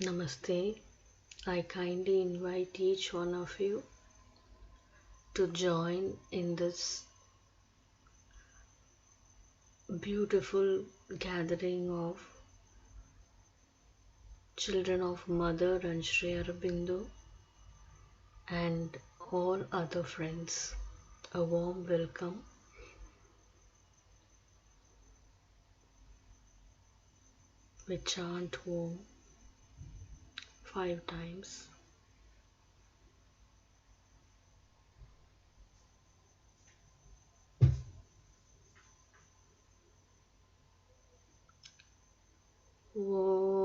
Namaste. I kindly invite each one of you to join in this beautiful gathering of children of Mother and Sri Aurobindo and all other friends. A warm welcome. We chant Om 5 times. Om.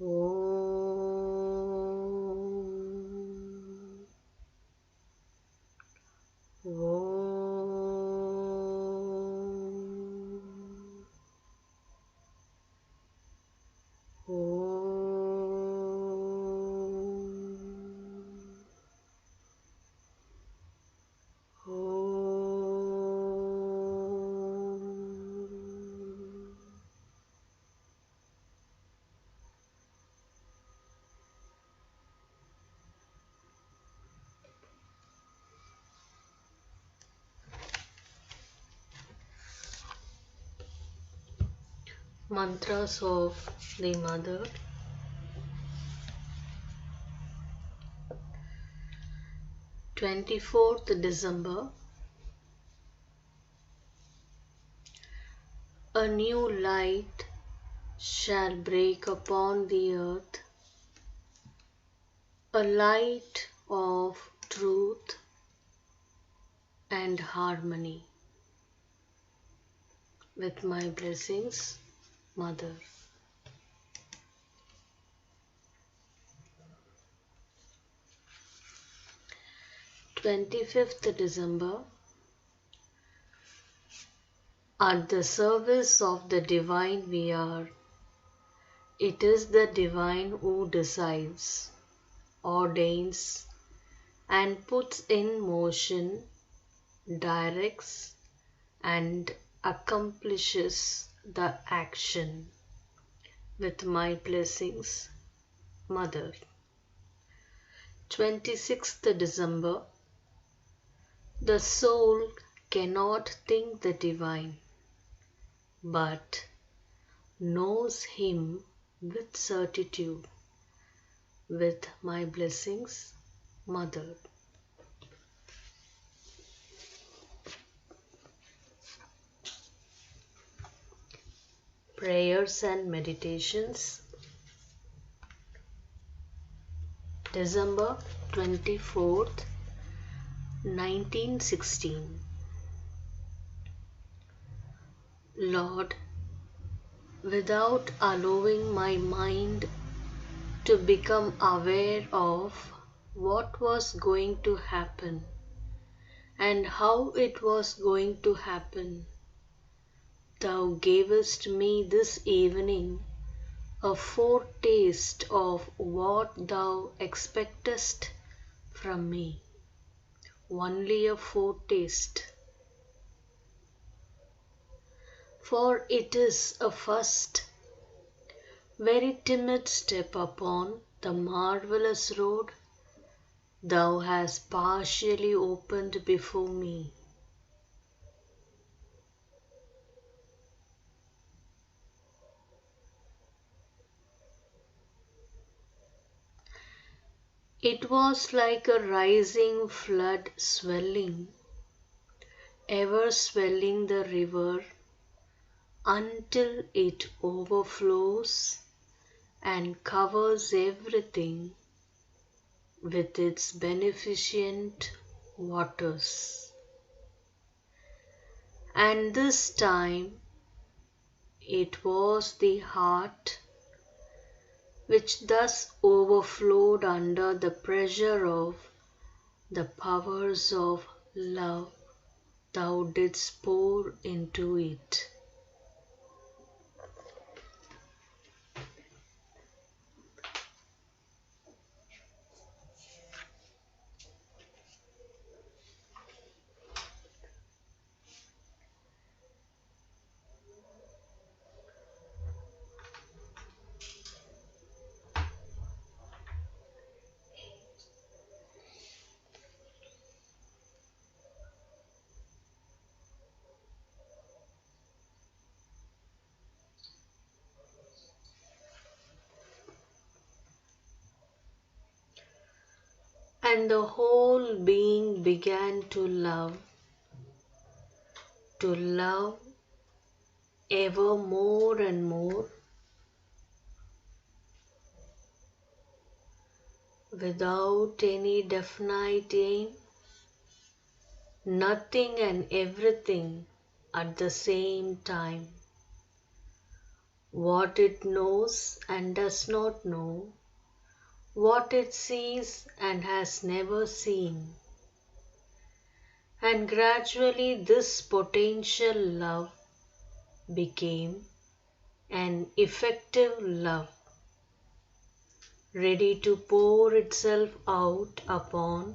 Om. Mantras of the Mother. 24th December. A new light shall break upon the earth, a light of truth and harmony. With my blessings, Mother. 25th December. At the service of the Divine we are. It is the Divine who decides, ordains, and puts in motion, directs, and accomplishes the action. With my blessings, Mother. 26th December. The soul cannot think the Divine, but knows Him with certitude. With my blessings, Mother. Prayers and meditations. December 24th, 1916. Lord, without allowing my mind to become aware of what was going to happen and how it was going to happen, Thou gavest me this evening a foretaste of what Thou expectest from me. Only a foretaste. For it is a first, very timid step upon the marvelous road Thou hast partially opened before me. It was like a rising flood swelling, ever swelling the river until it overflows and covers everything with its beneficent waters. And this time it was the heart which thus overflowed under the pressure of the powers of love Thou didst pour into it. and the whole being began to love ever more and more, without any definite aim, nothing and everything at the same time. What it knows and does not know, what it sees and has never seen. And gradually this potential love became an effective love, ready to pour itself out upon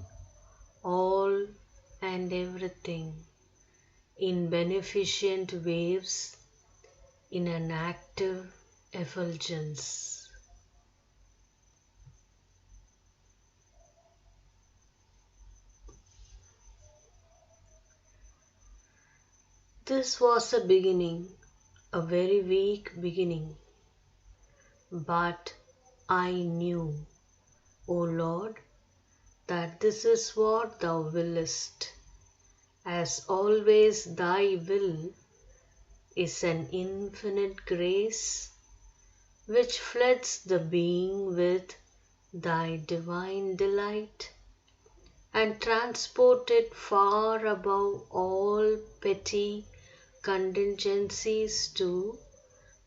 all and everything in beneficent waves, in an active effulgence. This was a beginning, a very weak beginning, but I knew, O Lord, that this is what Thou willest. As always, Thy will is an infinite grace which floods the being with Thy divine delight and transport it far above all petty contingencies to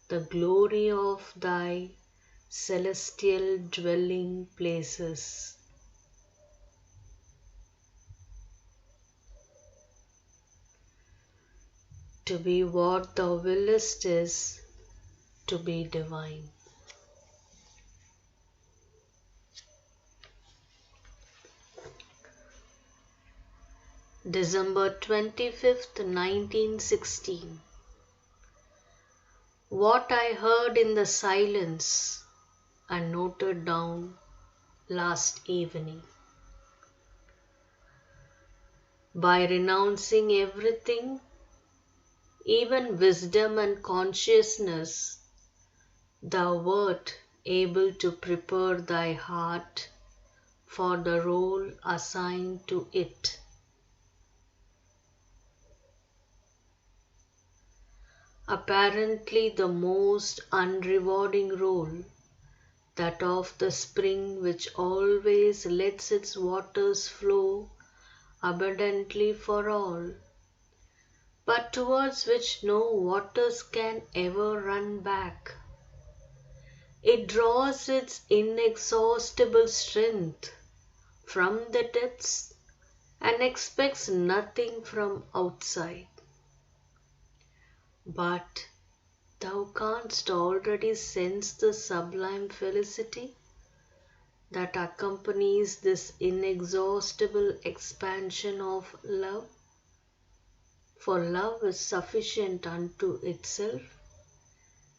the glory of Thy celestial dwelling places. To be what Thou willest is to be divine. December 25th, 1916. What I heard in the silence and noted down last evening. By renouncing everything, even wisdom and consciousness, Thou wert able to prepare Thy heart for the role assigned to it. Apparently the most unrewarding role, that of the spring which always lets its waters flow abundantly for all, but towards which no waters can ever run back. It draws its inexhaustible strength from the depths and expects nothing from outside. But Thou canst already sense the sublime felicity that accompanies this inexhaustible expansion of love. For love is sufficient unto itself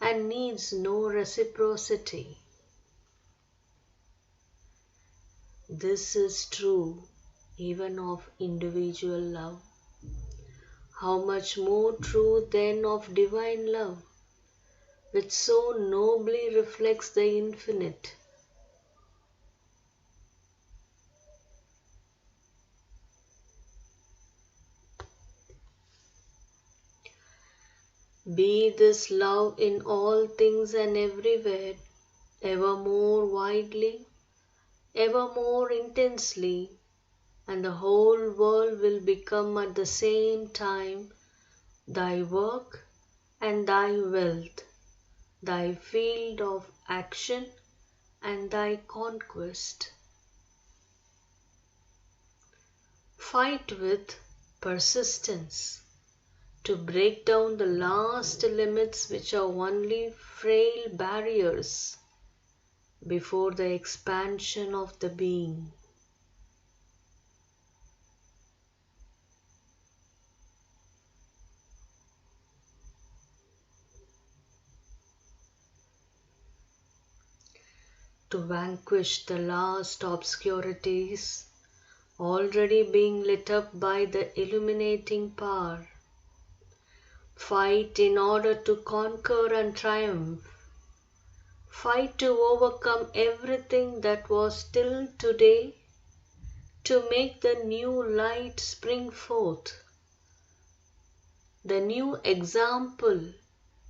and needs no reciprocity. This is true even of individual love. How much more true then of divine love, which so nobly reflects the infinite. Be this love in all things and everywhere, ever more widely, ever more intensely, and the whole world will become at the same time Thy work and Thy wealth, Thy field of action and Thy conquest. Fight with persistence to break down the last limits which are only frail barriers before the expansion of the being. To vanquish the last obscurities already being lit up by the illuminating power. Fight in order to conquer and triumph. Fight to overcome everything that was till today to make the new light spring forth, the new example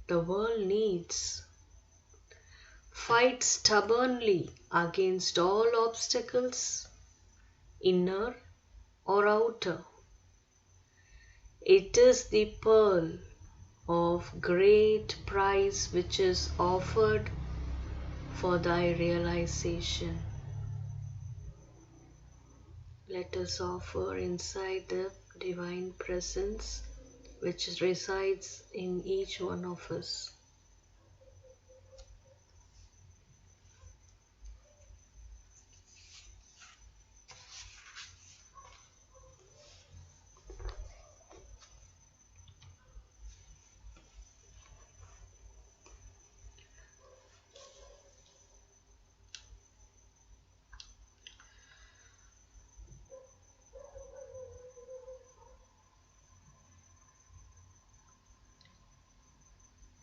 the world needs. Fight stubbornly against all obstacles, inner or outer. It is the pearl of great price which is offered for thy realization. Let us offer inside the divine presence which resides in each one of us.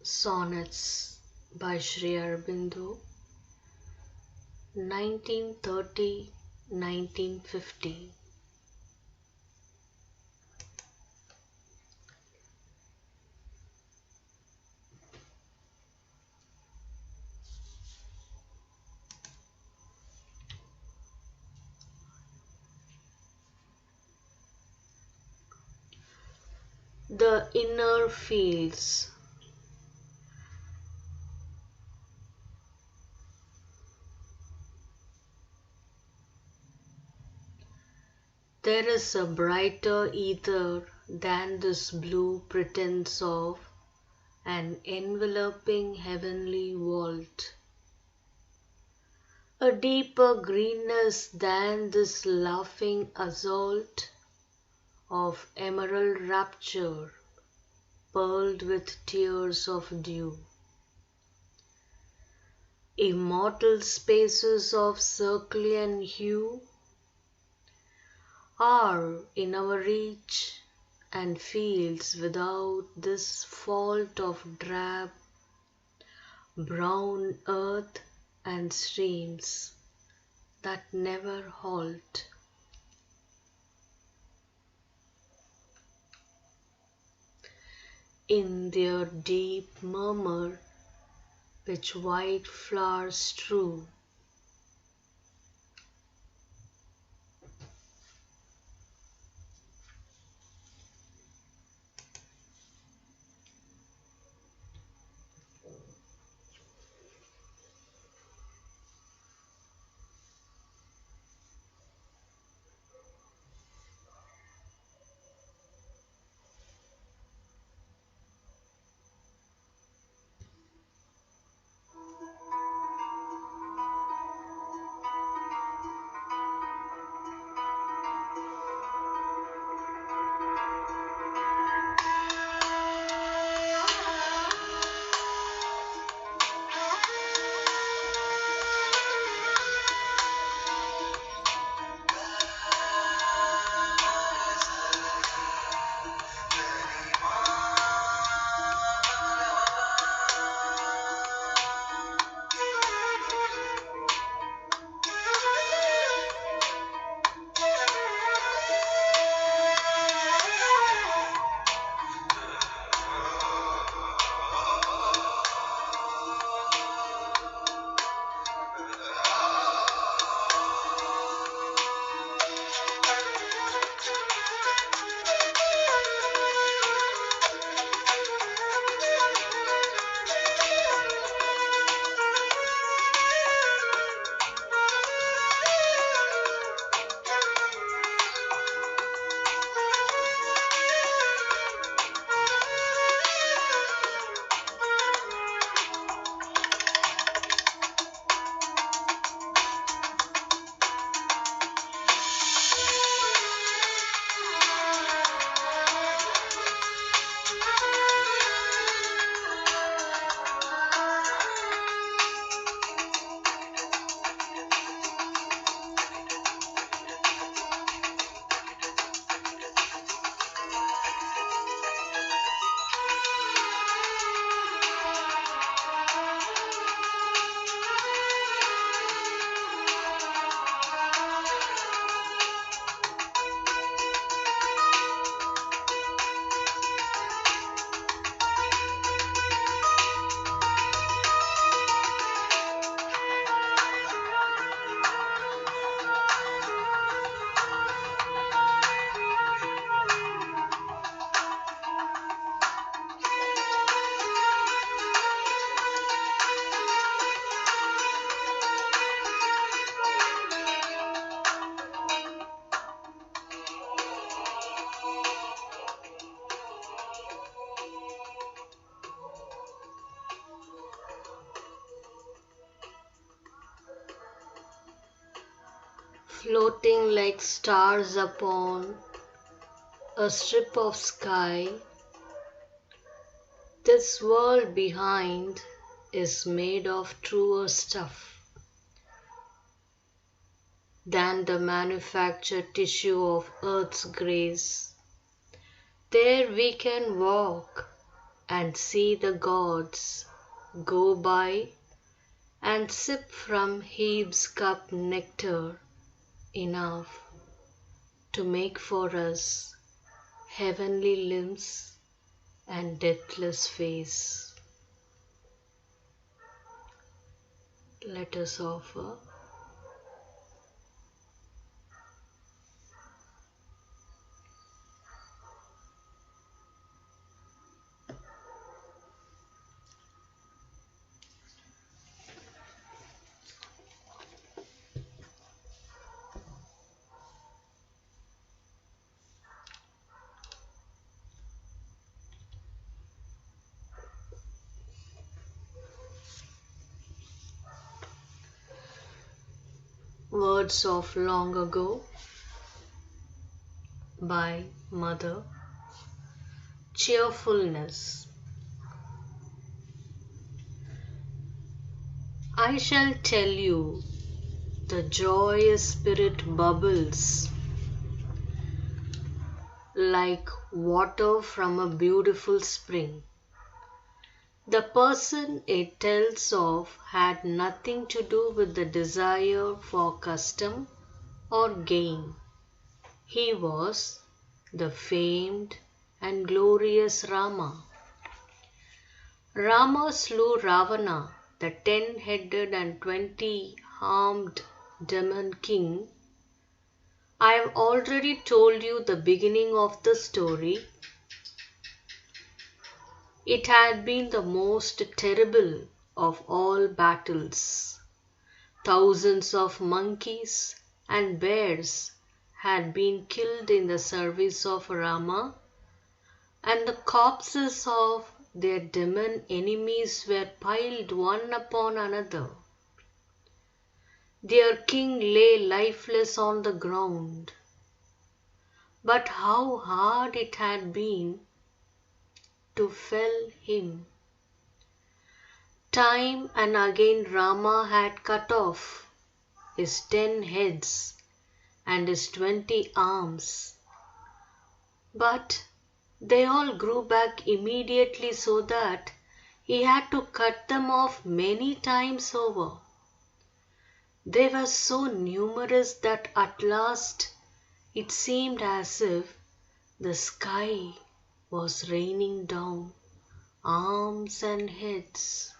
Sonnets by Sri Aurobindo, 1930–1950. The inner fields. There is a brighter ether than this blue pretense of an enveloping heavenly vault, a deeper greenness than this laughing assault of emerald rapture, pearled with tears of dew. Immortal spaces of Circlean hue are in our reach, and fields without this fault of drab, brown earth and streams that never halt. In their deep murmur which white flowers strew, floating like stars upon a strip of sky. This world behind is made of truer stuff than the manufactured tissue of earth's grace. There we can walk and see the gods go by and sip from Hebe's cup nectar enough to make for us heavenly limbs and deathless face. Let us offer Words of Long Ago by Mother. Cheerfulness. I shall tell you, the joyous spirit bubbles like water from a beautiful spring. The person it tells of had nothing to do with the desire for custom or gain. He was the famed and glorious Rama. Rama slew Ravana, the 10-headed and 20-armed demon king. I have already told you the beginning of the story. It had been the most terrible of all battles. Thousands of monkeys and bears had been killed in the service of Rama, and the corpses of their demon enemies were piled one upon another. Their king lay lifeless on the ground. But how hard it had been to fell him. Time and again Rama had cut off his 10 heads and his 20 arms, but they all grew back immediately so that he had to cut them off many times over. They were so numerous that at last it seemed as if the sky was raining down arms and heads.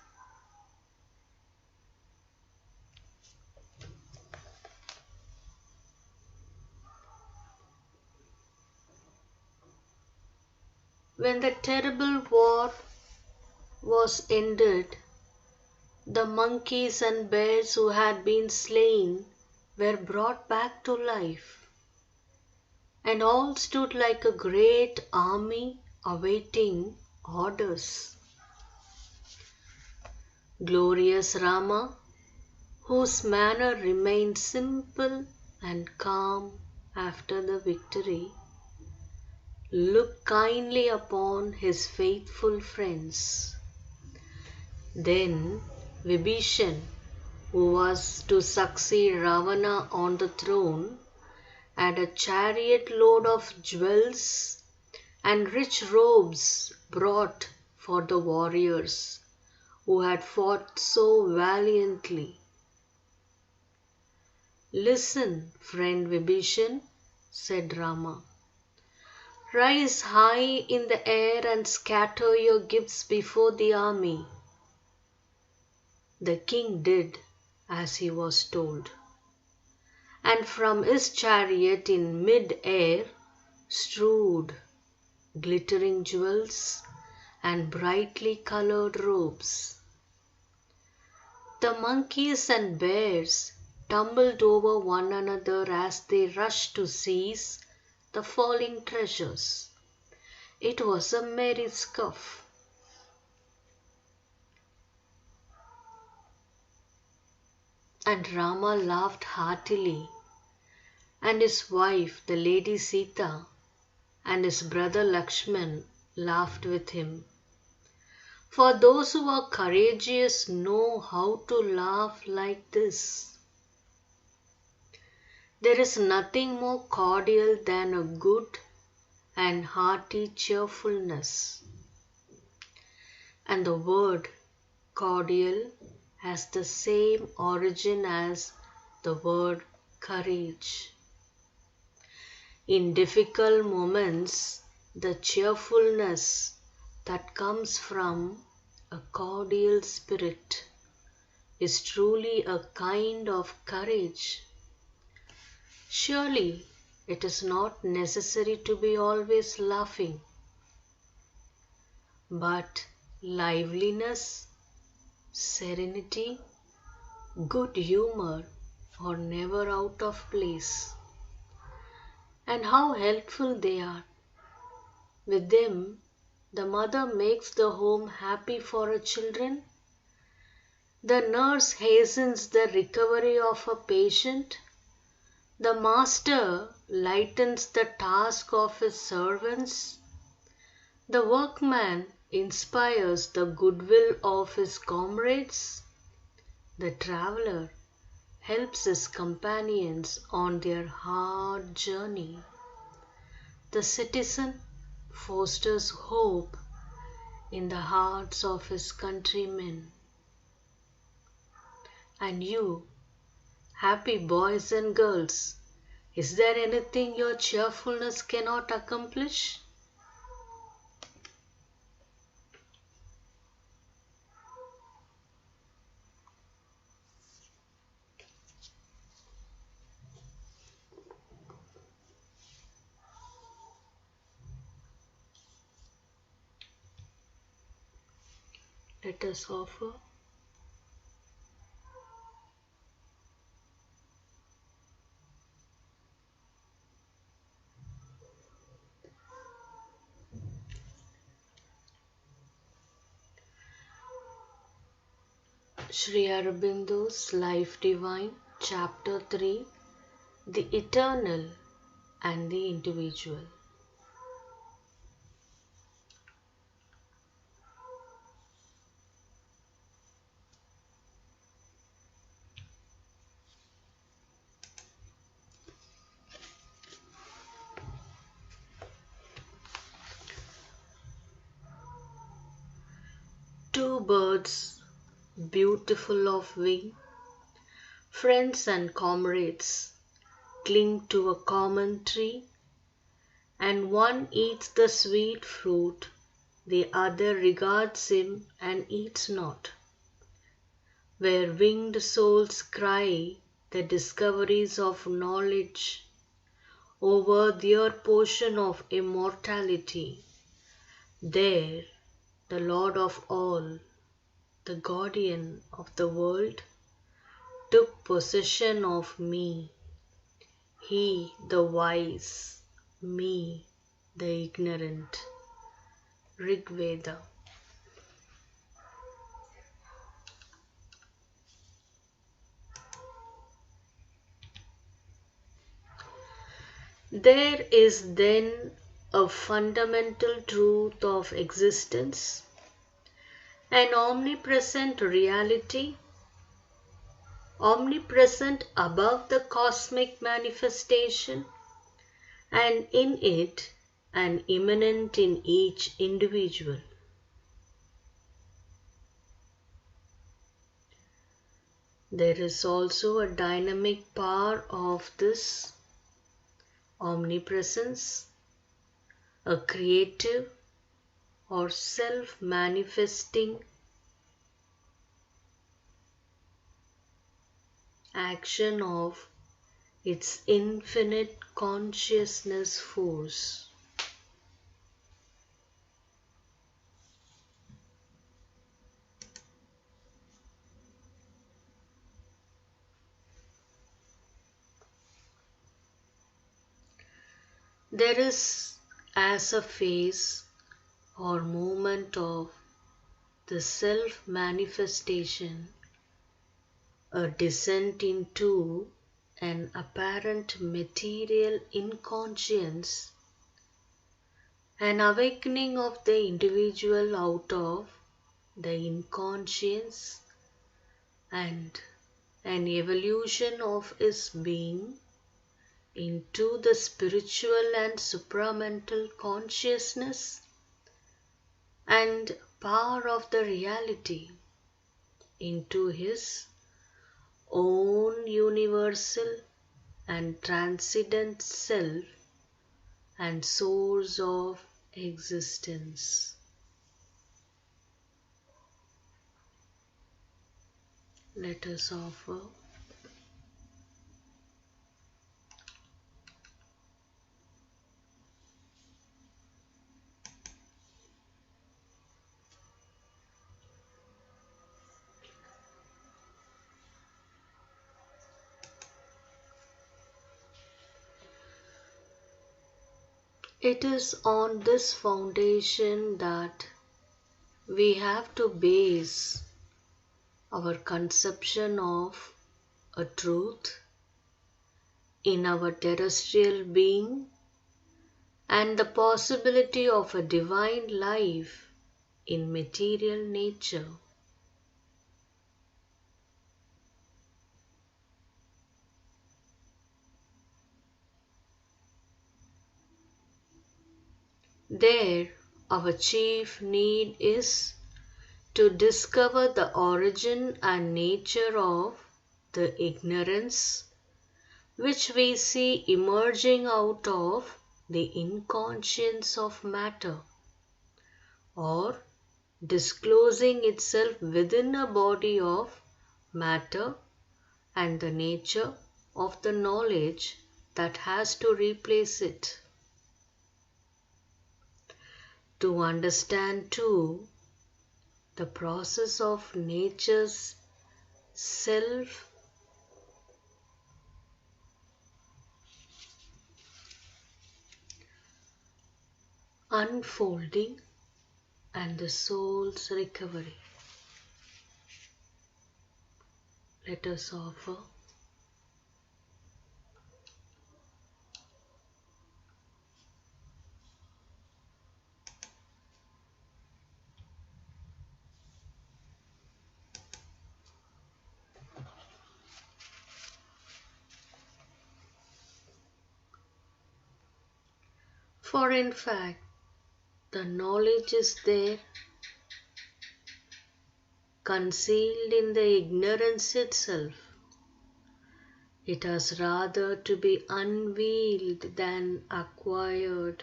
When the terrible war was ended, the monkeys and bears who had been slain were brought back to life, and all stood like a great army awaiting orders. Glorious Rama, whose manner remained simple and calm after the victory, looked kindly upon his faithful friends. Then Vibhishan, who was to succeed Ravana on the throne, had a chariot load of jewels and rich robes brought for the warriors who had fought so valiantly. Listen, friend Vibhishan, said Rama. Rise high in the air and scatter your gifts before the army. The king did as he was told, and from his chariot in mid-air strewed glittering jewels and brightly colored robes. The monkeys and bears tumbled over one another as they rushed to seize the falling treasures. It was a merry scuff. And Rama laughed heartily and his wife, the Lady Sita, and his brother Lakshman laughed with him. For those who are courageous know how to laugh like this. There is nothing more cordial than a good and hearty cheerfulness. And the word cordial has the same origin as the word courage. In difficult moments, the cheerfulness that comes from a cordial spirit is truly a kind of courage. Surely it is not necessary to be always laughing, but liveliness, serenity, good humor are never out of place. And how helpful they are. With them, the mother makes the home happy for her children. The nurse hastens the recovery of a patient. The master lightens the task of his servants. The workman inspires the goodwill of his comrades. The traveler helps his companions on their hard journey. The citizen fosters hope in the hearts of his countrymen. And you, happy boys and girls, is there anything your cheerfulness cannot accomplish? Let us offer Sri Aurobindo's Life Divine, Chapter 3, The Eternal and the Individual. Two birds, beautiful of wing, friends and comrades, cling to a common tree, and one eats the sweet fruit, the other regards him and eats not. Where winged souls cry the discoveries of knowledge over their portion of immortality, there the Lord of all, the guardian of the world, took possession of me, he the wise, me the ignorant. Rig Veda. There is then a fundamental truth of existence, an omnipresent reality, omnipresent above the cosmic manifestation, and in it and immanent in each individual. There is also a dynamic power of this omnipresence, a creative or self-manifesting action of its infinite consciousness force. There is as a phase or moment of the self-manifestation, a descent into an apparent material inconscience, an awakening of the individual out of the inconscience, and an evolution of his being into the spiritual and supramental consciousness and power of the reality, into his own universal and transcendent self and source of existence. Let us offer it is on this foundation that we have to base our conception of a truth in our terrestrial being and the possibility of a divine life in material nature. There, our chief need is to discover the origin and nature of the ignorance which we see emerging out of the inconscience of matter, or disclosing itself within a body of matter, and the nature of the knowledge that has to replace it. To understand too the process of nature's self unfolding and the soul's recovery, let us offer for in fact the knowledge is there, concealed in the ignorance itself. It has rather to be unveiled than acquired.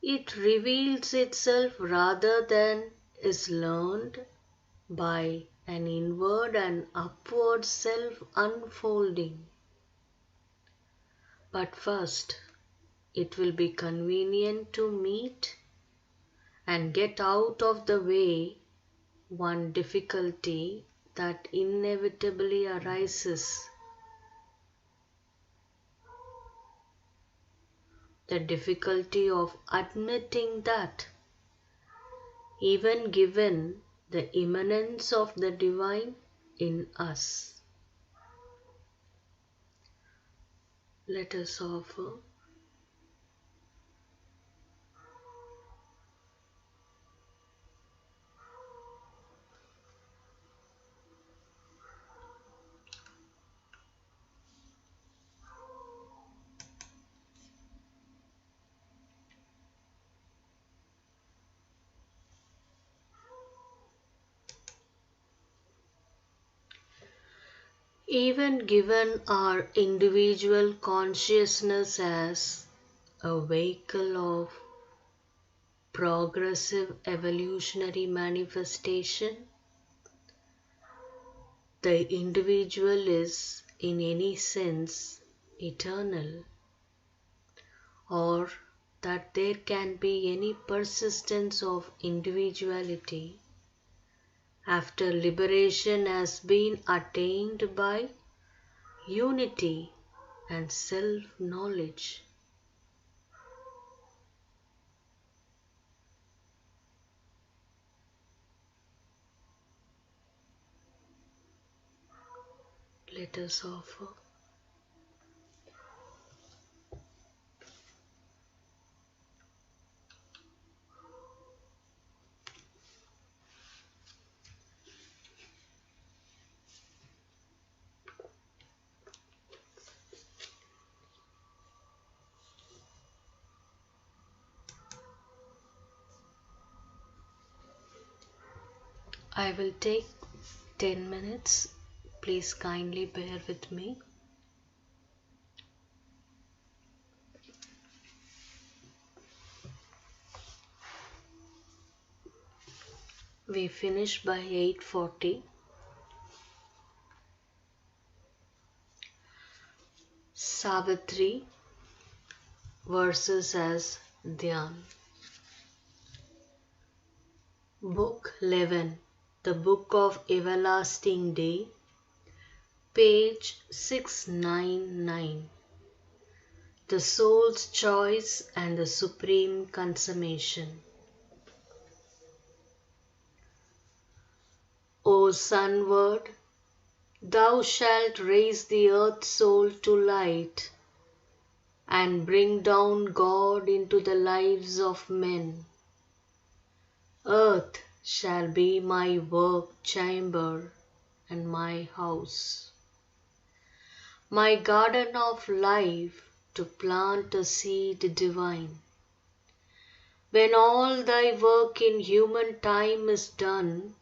It reveals itself rather than is learned by an inward and upward self unfolding. But first, it will be convenient to meet and get out of the way one difficulty that inevitably arises. The difficulty of admitting that, even given the immanence of the divine in us, let us offer even given our individual consciousness as a vehicle of progressive evolutionary manifestation, the individual is in any sense eternal, or that there can be any persistence of individuality after liberation has been attained by unity and self-knowledge. Let us offer. I will take 10 minutes. Please kindly bear with me. We finish by 8:40. Savitri verses as Dhyan. Book 11, the Book of Everlasting Day, page 699. The soul's choice and the supreme consummation. O Sunward, thou shalt raise the earth soul to light and bring down God into the lives of men. Earth shall be my work chamber and my house, my garden of life to plant a seed divine. When all thy work in human time is done,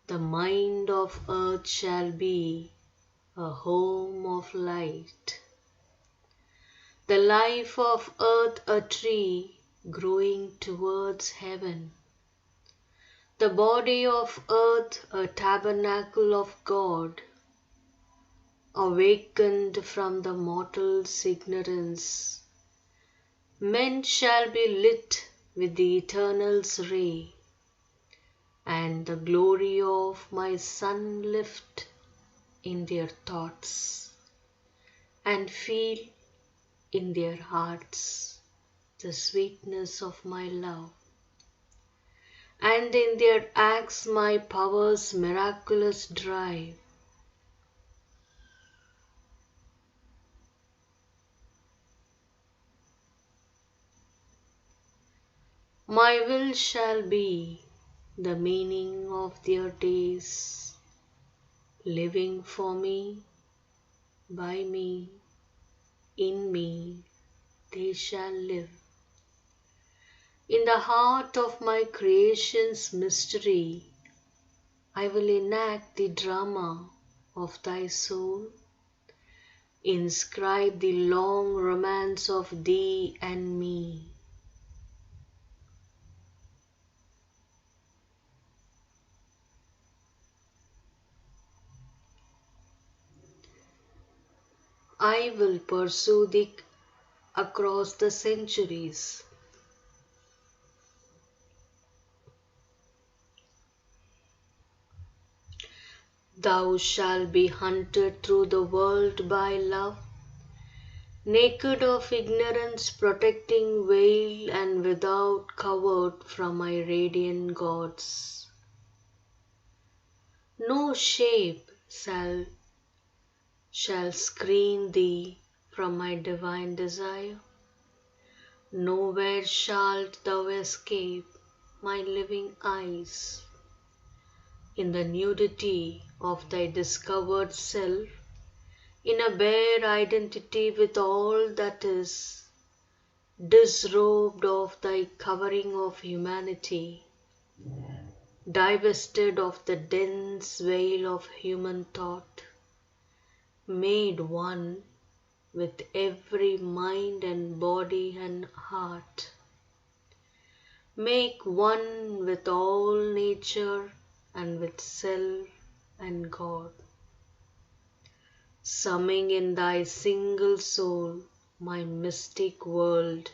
the mind of earth shall be a home of light. The life of earth a tree growing towards heaven. The body of earth a tabernacle of God, awakened from the mortal's ignorance. Men shall be lit with the Eternal's ray, and the glory of my sun lift in their thoughts, and feel in their hearts the sweetness of my love, and in their acts my power's miraculous drive. My will shall be the meaning of their days, living for me, by me, in me, they shall live. In the heart of my creation's mystery, I will enact the drama of thy soul, inscribe the long romance of thee and me. I will pursue thee across the centuries. Thou shalt be hunted through the world by love, naked of ignorance, protecting veil and without covered from my radiant gods. No shape shall screen thee from my divine desire. Nowhere shalt thou escape my living eyes. In the nudity of thy discovered self, in a bare identity with all that is, disrobed of thy covering of humanity, divested of the dense veil of human thought, made one with every mind and body and heart, make one with all nature and with self and God. Summing in thy single soul my mystic world,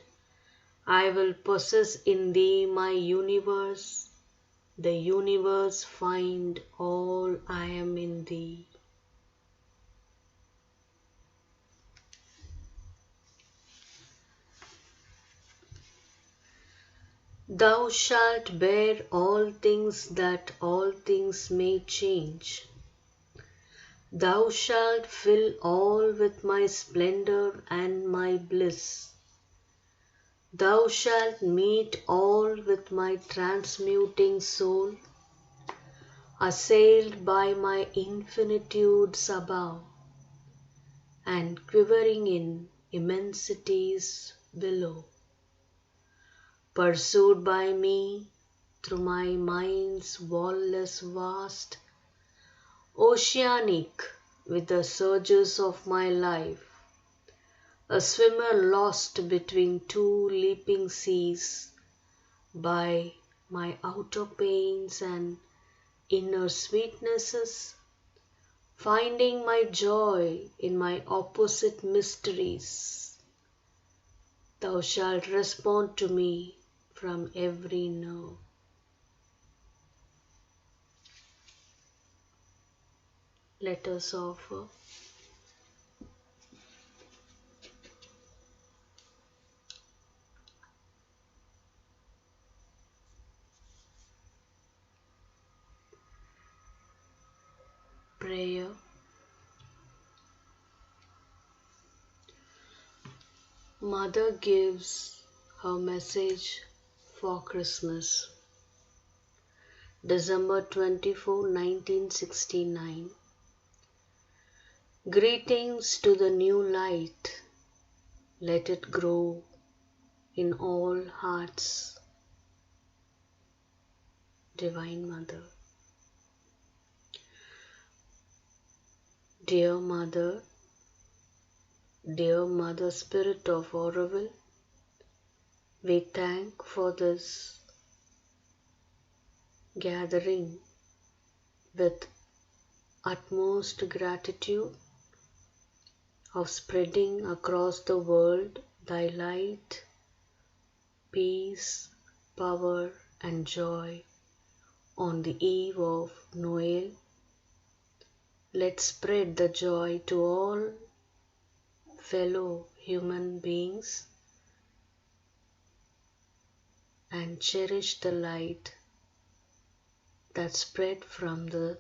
I will possess in thee my universe, the universe find all I am in thee. Thou shalt bear all things that all things may change. Thou shalt fill all with my splendor and my bliss. Thou shalt meet all with my transmuting soul, assailed by my infinitudes above, and quivering in immensities below, pursued by me through my mind's wall-less vast, oceanic with the surges of my life, a swimmer lost between two leaping seas, by my outer pains and inner sweetnesses, finding my joy in my opposite mysteries. Thou shalt respond to me from every nerve. Let us offer prayer. Mother gives her message for Christmas. December 24, 1969. Greetings to the new light. Let it grow in all hearts. Divine Mother. Dear Mother Spirit of Aurobindo, we thank for this gathering with utmost gratitude of spreading across the world thy light, peace, power and joy on the eve of Noel. Let's spread the joy to all fellow human beings and cherish the light that spread from the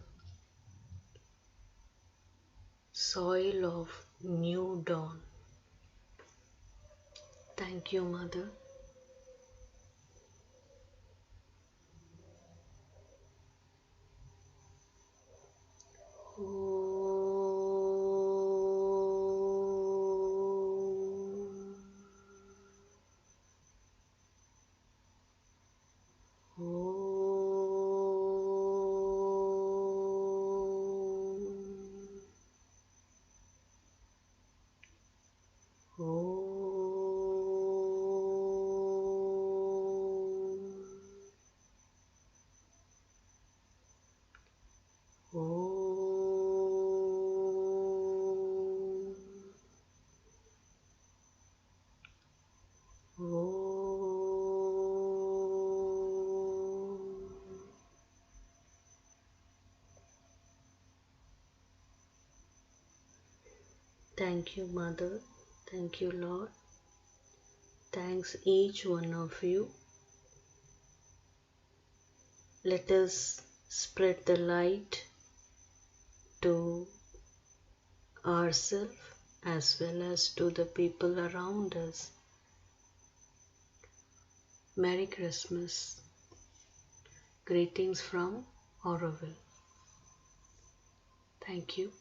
soil of new dawn. Thank you, Mother. Thank you, Mother. Thank you, Lord. Thanks each one of you. Let us spread the light to ourselves as well as to the people around us. Merry Christmas. Greetings from Aurobindo. Thank you.